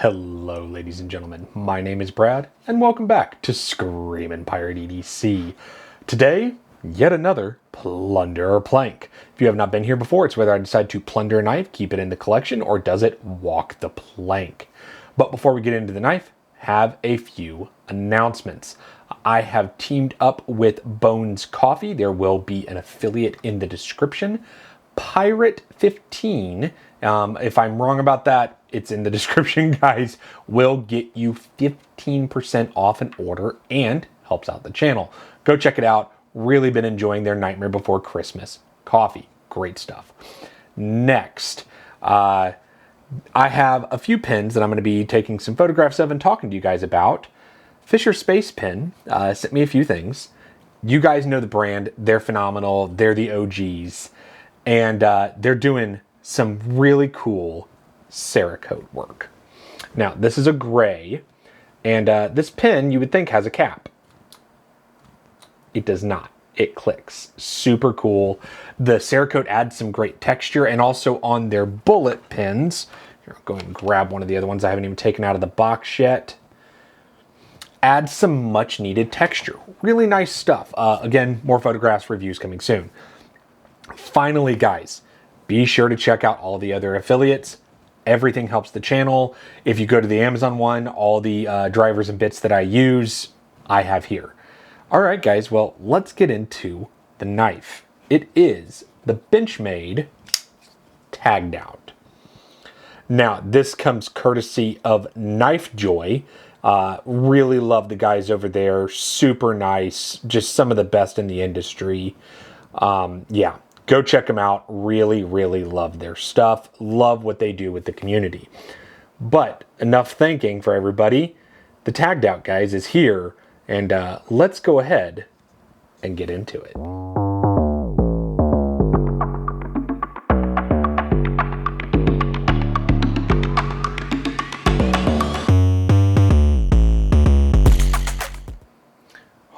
Hello ladies and gentlemen, my name is Brad and welcome back to Screamingpirate EDC. Today, yet another plunder or plank. If you have not been here before, it's whether I decide to plunder a knife, keep it in the collection, or does it walk the plank. But before we get into the knife, have a few announcements. I have teamed up with Bones Coffee. There will be an affiliate in the description. Pirate 15, if I'm wrong about that, it's in the description, guys, will get you 15% off an order and helps out the channel. Go check it out. Really been enjoying their Nightmare Before Christmas coffee. Great stuff. Next, I have a few pins that I'm going to be taking some photographs of and talking to you guys about. Fisher Space Pin sent me a few things. You guys know the brand. They're phenomenal. They're the OGs. And they're doing some really cool Cerakote work. Now, this is a gray, and this pin you would think has a cap. It does not. It clicks. Super cool. The Cerakote adds some great texture, and also on their bullet pins, here, I'll go ahead and grab one of the other ones I haven't even taken out of the box yet. Adds some much needed texture. Really nice stuff. Again, more photographs, reviews coming soon. Finally, guys, be sure to check out all the other affiliates. Everything helps the channel. If you go to the Amazon one, all the drivers and bits that I use, I have here. All right, guys, well, let's get into the knife. It is the Benchmade Taggedout. Now, this comes courtesy of Knife Joy. Really love the guys over there. Super nice. Just some of the best in the industry. Yeah. Go check them out. Really, really love their stuff. Love what they do with the community. But enough thanking for everybody. The Taggedout, guys, is here. And let's go ahead and get into it.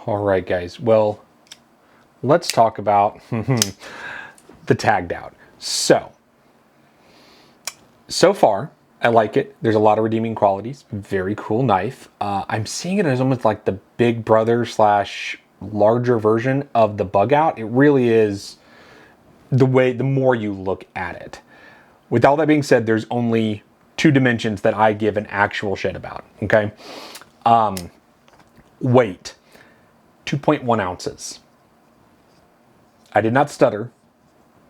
All right, guys. Well, let's talk about the Taggedout. So far, I like it. There's a lot of redeeming qualities. Very cool knife. I'm seeing it as almost like the big brother / larger version of the Bug Out. It really is the more you look at it. With all that being said, there's only two dimensions that I give an actual shit about, okay? Weight, 2.1 ounces. I did not stutter.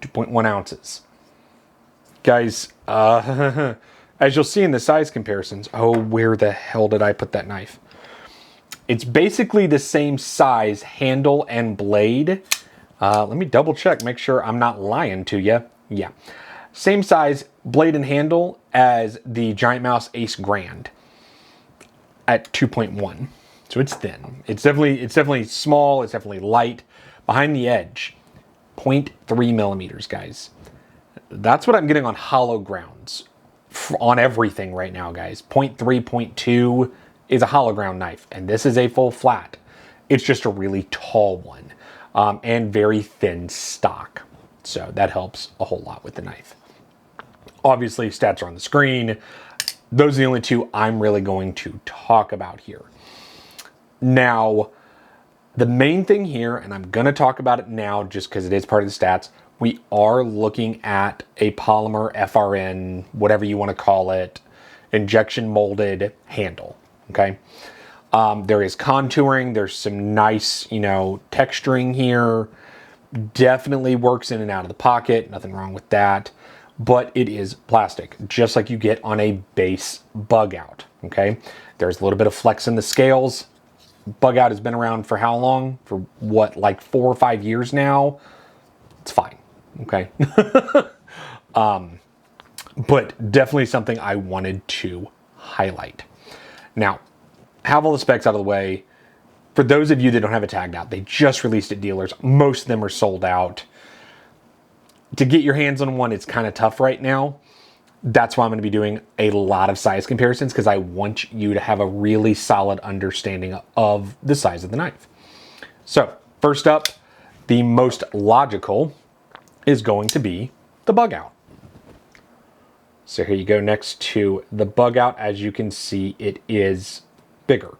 2.1 ounces. Guys, as you'll see in the size comparisons, oh, where the hell did I put that knife? It's basically the same size handle and blade. Let me double check, make sure I'm not lying to you. Yeah. Same size blade and handle as the Giant Mouse Ace Grand at 2.1. So it's thin. It's definitely small. It's definitely light. Behind the edge, 0.3 millimeters, guys. That's what I'm getting on hollow grounds on everything right now, guys. 0.3, 0.2 is a hollow ground knife, and this is a full flat. It's just a really tall one and very thin stock. So that helps a whole lot with the knife. Obviously, stats are on the screen. Those are the only two I'm really going to talk about here. Now, the main thing here, and I'm going to talk about it now just because it is part of the stats, we are looking at a polymer FRN, whatever you want to call it, injection molded handle, okay? There is contouring. There's some nice, texturing here. Definitely works in and out of the pocket. Nothing wrong with that. But it is plastic, just like you get on a base Bug Out, okay? There's a little bit of flex in the scales. Bug Out has been around for how long? For what, like 4 or 5 years now? It's fine, okay? But definitely something I wanted to highlight. Now, have all the specs out of the way. For those of you that don't have a Taggedout, they just released at dealers. Most of them are sold out. To get your hands on one, it's kind of tough right now. That's why I'm going to be doing a lot of size comparisons, because I want you to have a really solid understanding of the size of the knife. So first up, the most logical is going to be the Bug Out. So here you go next to the bug out. As you can see, it is bigger.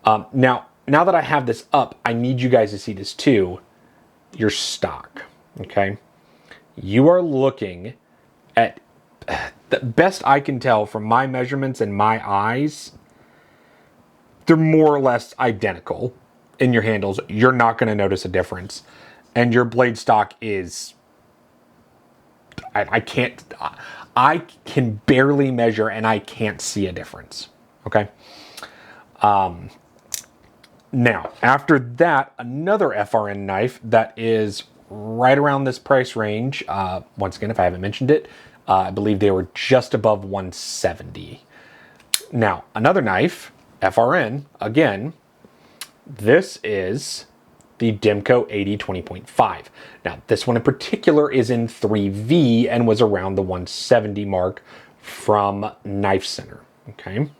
Now that I have this up, I need you guys to see this too. Your stock, okay? You are looking at, the best I can tell from my measurements and my eyes, they're more or less identical in your handles. You're not going to notice a difference. And your blade stock is, I can barely measure and I can't see a difference, okay? Now, after that, another FRN knife that is right around this price range. Once again, if I haven't mentioned it, I believe they were just above 170. Now, another knife, FRN, again, this is the Demco 80 20.5. Now, this one in particular is in 3V and was around the 170 mark from Knife Center, okay?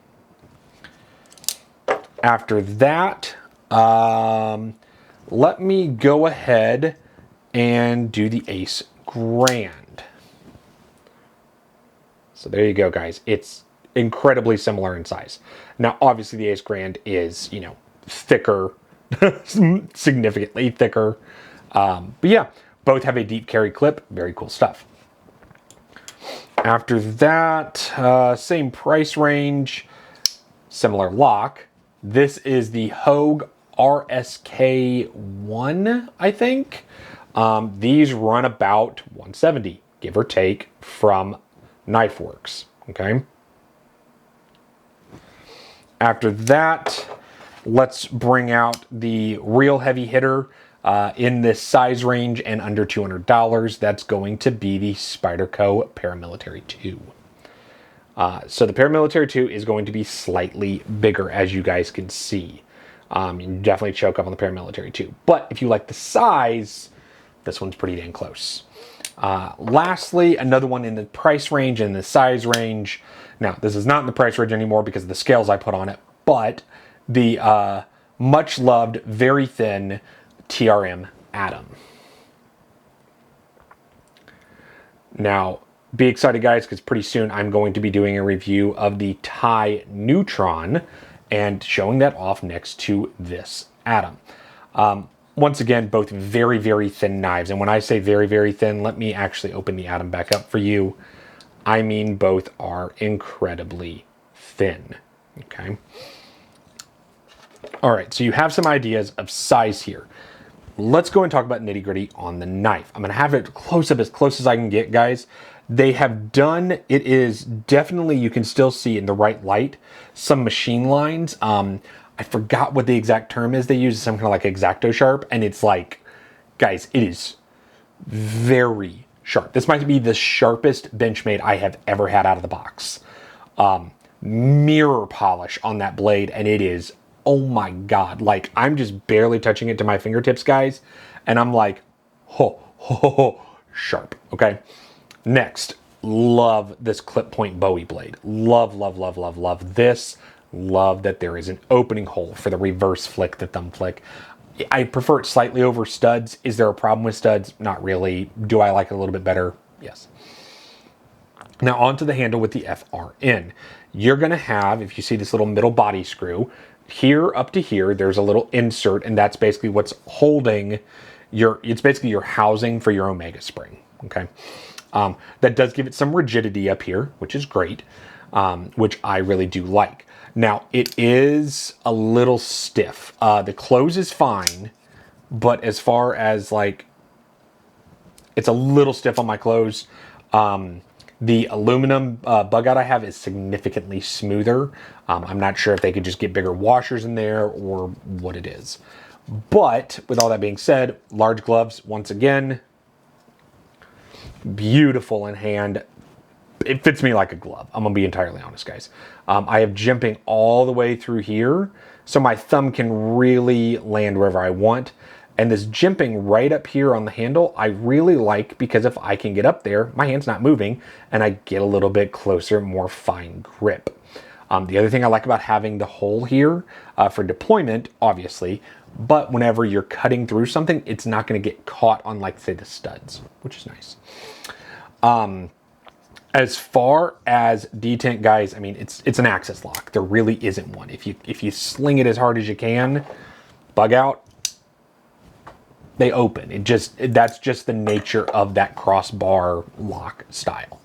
After that, let me go ahead and do the Ace Grand. So there you go, guys. It's incredibly similar in size. Now, obviously, the Ace Grand is, you know, thicker, significantly thicker. But yeah, both have a deep carry clip. Very cool stuff. After that, same price range, similar lock. This is the Hogue RSK1, I think. These run about 170, give or take, from KnifeWorks, okay? After that, let's bring out the real heavy hitter in this size range and under $200. That's going to be the Spyderco Paramilitary 2. So the Paramilitary 2 is going to be slightly bigger, as you guys can see. You definitely choke up on the Paramilitary 2. But if you like the size, this one's pretty dang close. Lastly, another one in the price range and the size range. Now, this is not in the price range anymore because of the scales I put on it, but the much loved, very thin TRM Atom. Now, be excited, guys, because pretty soon I'm going to be doing a review of the TIE Neutron and showing that off next to this Atom. Once again, both very, very thin knives. And when I say very, very thin, let me actually open the Atom back up for you. I mean, both are incredibly thin, okay? All right, so you have some ideas of size here. Let's go and talk about nitty-gritty on the knife. I'm gonna have it close up as close as I can get, guys. They have done, it is definitely, you can still see in the right light, some machine lines. I forgot what the exact term is they use, some kind of like X-Acto sharp, and it's like, guys, it is very sharp. This might be the sharpest Benchmade I have ever had out of the box. Mirror polish on that blade, and it is, oh my God, like I'm just barely touching it to my fingertips, guys, and I'm like, sharp, okay? Next, love this clip point Bowie blade. Love, love, love, love, love this. Love that there is an opening hole for the reverse flick, the thumb flick. I prefer it slightly over studs. Is there a problem with studs? Not really. Do I like it a little bit better? Yes. Now onto the handle with the FRN. You're gonna have, if you see this little middle body screw, here up to here, there's a little insert, and that's basically what's holding it's basically your housing for your Omega spring, okay? That does give it some rigidity up here, which is great, which I really do like. Now, it is a little stiff. The close is fine, but as far as like, it's a little stiff on my close. The aluminum bug out I have is significantly smoother. I'm not sure if they could just get bigger washers in there or what it is. But with all that being said, large gloves, once again, beautiful in hand. It fits me like a glove. I'm gonna be entirely honest, guys. I have jimping all the way through here, so my thumb can really land wherever I want. And this jimping right up here on the handle, I really like, because if I can get up there, my hand's not moving, and I get a little bit closer, more fine grip. The other thing I like about having the hole here for deployment, obviously, but whenever you're cutting through something, it's not gonna get caught on, like, say, the studs, which is nice. As far as detent, guys, I mean, it's an access lock. There really isn't one. If you sling it as hard as you can, bug out, they open. That's just the nature of that crossbar lock style.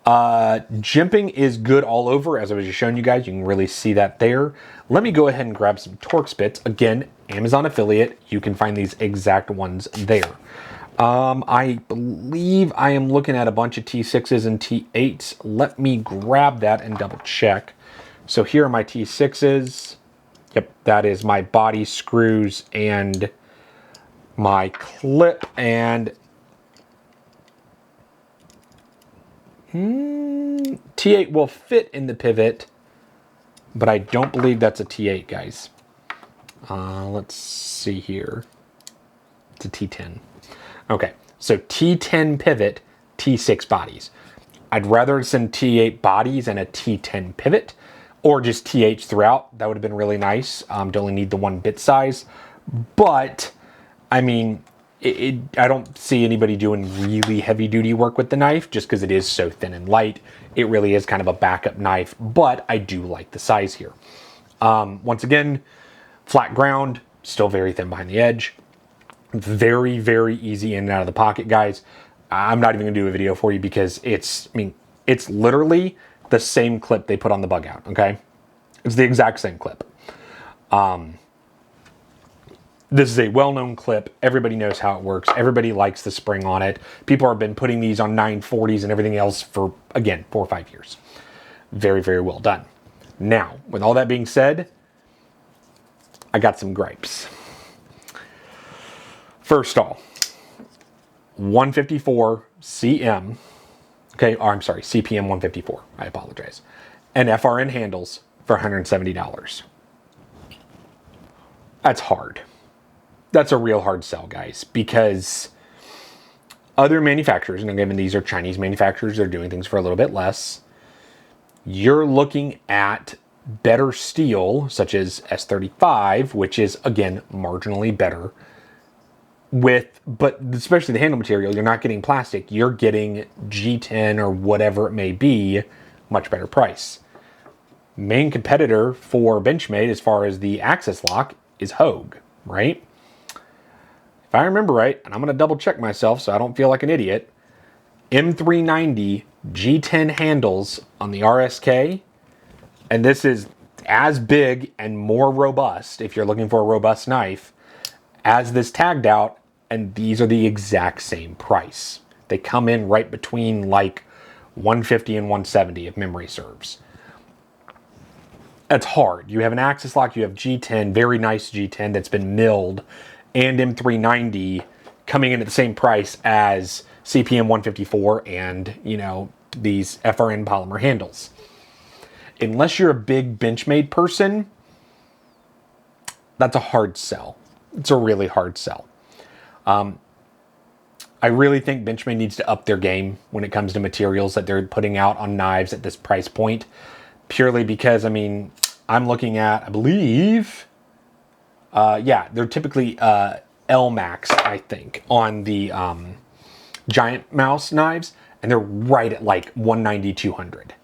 Jimping is good all over, as I was just showing you guys. You can really see that there. Let me go ahead and grab some Torx bits. Again, Amazon affiliate. You can find these exact ones there. I believe I am looking at a bunch of T6s and T8s. Let me grab that and double check. So here are my T6s. Yep, that is my body screws and my clip, and T8 will fit in the pivot, but I don't believe that's a T8, guys. Let's see here. It's a T10. Okay, so T10 pivot, T6 bodies. I'd rather send T8 bodies and a T10 pivot, or just TH throughout. That would have been really nice. To only need the 1 bit size. But, I mean, I don't see anybody doing really heavy duty work with the knife, just because it is so thin and light. It really is kind of a backup knife, but I do like the size here. Once again, flat ground, still very thin behind the edge. Very, very easy in and out of the pocket, guys. I'm not even gonna do a video for you because it's literally the same clip they put on the bug out, okay? It's the exact same clip. This is a well-known clip. Everybody knows how it works. Everybody likes the spring on it. People have been putting these on 940s and everything else for, again, 4 or 5 years. Very, very well done. Now, with all that being said, I got some gripes. First off, 154 CM, okay, or I'm sorry, CPM 154, I apologize, and FRN handles for $170. That's hard. That's a real hard sell, guys, because other manufacturers, and again, these are Chinese manufacturers, they're doing things for a little bit less. You're looking at better steel, such as S35, which is, again, marginally better, but especially the handle material, you're not getting plastic, you're getting G10 or whatever it may be, much better price. Main competitor for Benchmade as far as the access lock is Hogue, right? If I remember right, and I'm going to double check myself so I don't feel like an idiot, M390 G10 handles on the RSK, and this is as big and more robust, if you're looking for a robust knife, as this Taggedout, and these are the exact same price. They come in right between like 150 and 170 if memory serves. That's hard. You have an access lock, you have G10, very nice G10 that's been milled, and M390 coming in at the same price as CPM 154 and, you know, these FRN polymer handles. Unless you're a big Benchmade person, that's a hard sell. It's a really hard sell. I really think Benchmade needs to up their game when it comes to materials that they're putting out on knives at this price point. Purely because, I mean, I'm looking at, I believe, yeah, they're typically L-Max, I think, on the giant mouse knives, and they're right at like 190, 200.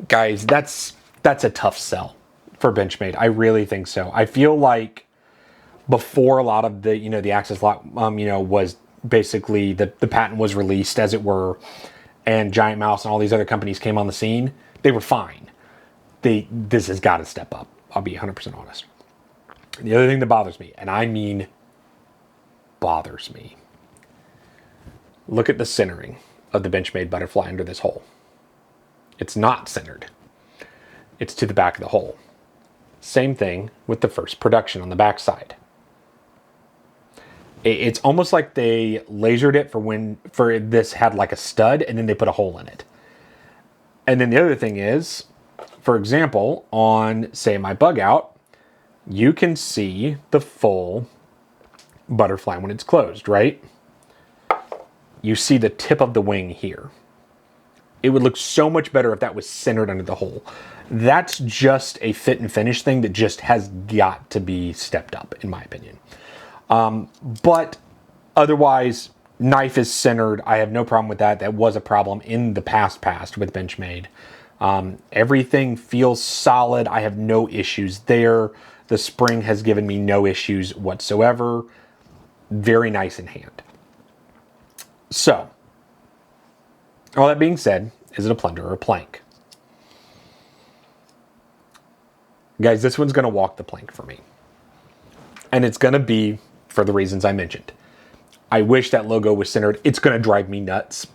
Guys, that's a tough sell for Benchmade. I really think so. I feel like before a lot of the, you know, the access lock, you know, was basically the patent was released, as it were, and Giant Mouse and all these other companies came on the scene, they were fine. This has got to step up. I'll be 100% honest. The other thing that bothers me, and I mean bothers me, look at the centering of the Benchmade butterfly under this hole. It's not centered. It's to the back of the hole. Same thing with the first production on the back side. It's almost like they lasered it for this had like a stud, and then they put a hole in it. And then the other thing is, for example, on, say, my bug out, you can see the full butterfly when it's closed, right? You see the tip of the wing here. It would look so much better if that was centered under the hole. That's just a fit and finish thing that just has got to be stepped up, in my opinion. But otherwise, Knife is centered. I have no problem with that. That was a problem in the past with Benchmade. Everything feels solid. I have no issues there. The spring has given me no issues whatsoever. Very nice in hand. So, all that being said, is it a plunder or a plank? Guys, this one's going to walk the plank for me. And it's going to be for the reasons I mentioned. I wish that logo was centered. It's going to drive me nuts,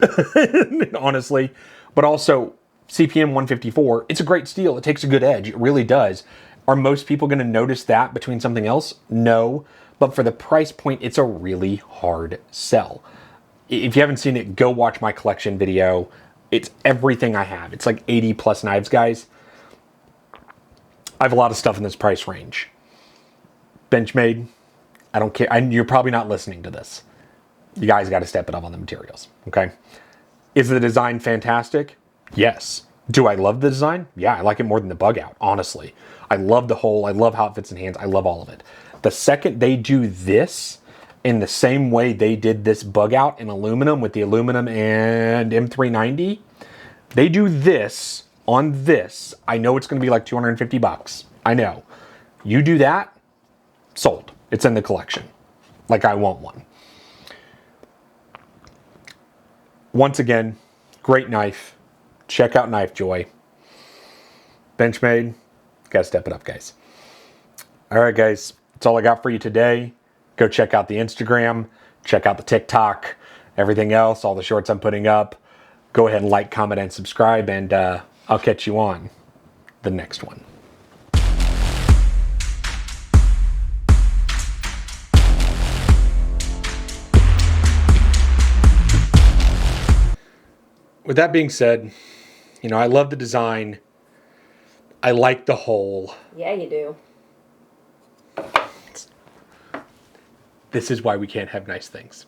honestly. But also, CPM 154, it's a great steel. It takes a good edge. It really does. Are most people going to notice that between something else? No. But for the price point, it's a really hard sell. If you haven't seen it, go watch my collection video. It's everything I have. It's like 80 plus knives, guys. I have a lot of stuff in this price range. Benchmade, I don't care. You're probably not listening to this. You guys got to step it up on the materials, okay? Is the design fantastic? Yes. Do I love the design? Yeah, I like it more than the bug out, honestly. I love the hole. I love how it fits in hands. I love all of it. The second they do this in the same way they did this bug out in aluminum with the aluminum and M390, they do this on this. I know it's going to be like 250 bucks. I know. You do that, sold. It's in the collection. Like, I want one. Once again, great knife. Check out Knife Joy. Benchmade, gotta step it up, guys. All right, guys, that's all I got for you today. Go check out the Instagram, check out the TikTok, everything else, all the shorts I'm putting up. Go ahead and like, comment, and subscribe, and I'll catch you on the next one. With that being said, you know, I love the design. I like the hole. Yeah, you do. This is why we can't have nice things.